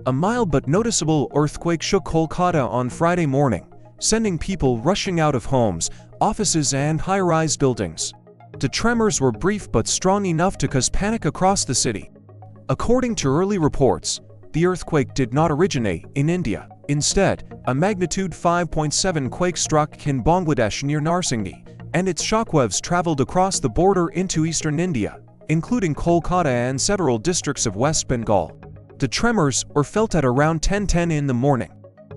A mild but noticeable earthquake shook Kolkata on Friday morning, sending people rushing out of homes, offices and high-rise buildings. The tremors were brief but strong enough to cause panic across the city. According to early reports, the earthquake did not originate in India. Instead, a magnitude 5.7 quake struck in Bangladesh near Narsingdi, and its shockwaves traveled across the border into eastern India, including Kolkata and several districts of West Bengal. The tremors were felt at around 10:10 in the morning.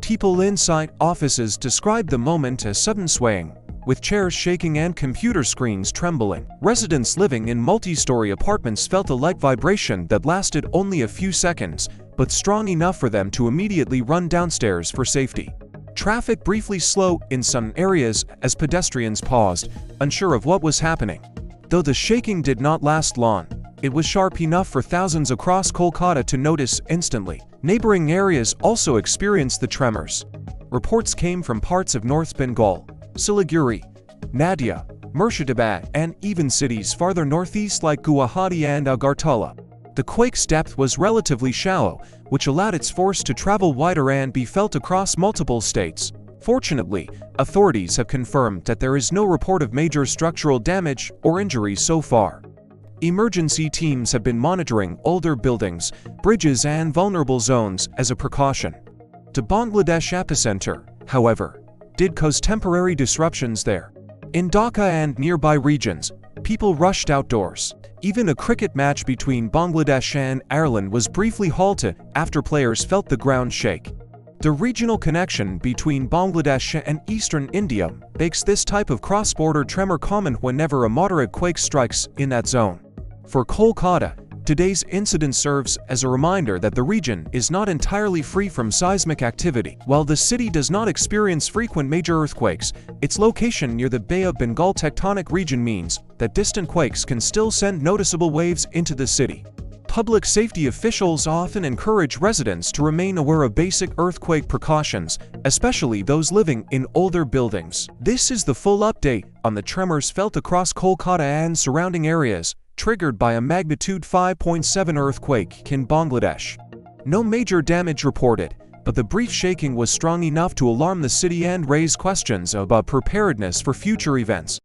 People inside offices described the moment as sudden swaying, with chairs shaking and computer screens trembling. Residents living in multi-story apartments felt a light vibration that lasted only a few seconds, but strong enough for them to immediately run downstairs for safety. Traffic briefly slowed in some areas as pedestrians paused, unsure of what was happening. Though the shaking did not last long, it was sharp enough for thousands across Kolkata to notice instantly. Neighboring areas also experienced the tremors. Reports came from parts of North Bengal, Siliguri, Nadia, Murshidabad, and even cities farther northeast like Guwahati and Agartala. The quake's depth was relatively shallow, which allowed its force to travel wider and be felt across multiple states. Fortunately, authorities have confirmed that there is no report of major structural damage or injuries so far. Emergency teams have been monitoring older buildings, bridges, and vulnerable zones as a precaution. The Bangladesh epicenter, however, did cause temporary disruptions there. In Dhaka and nearby regions, people rushed outdoors. Even a cricket match between Bangladesh and Ireland was briefly halted after players felt the ground shake. The regional connection between Bangladesh and eastern India makes this type of cross-border tremor common whenever a moderate quake strikes in that zone. For Kolkata, today's incident serves as a reminder that the region is not entirely free from seismic activity. While the city does not experience frequent major earthquakes, its location near the Bay of Bengal tectonic region means that distant quakes can still send noticeable waves into the city. Public safety officials often encourage residents to remain aware of basic earthquake precautions, especially those living in older buildings. This is the full update on the tremors felt across Kolkata and surrounding areas, triggered by a magnitude 5.7 earthquake in Bangladesh. No major damage reported, but the brief shaking was strong enough to alarm the city and raise questions about preparedness for future events.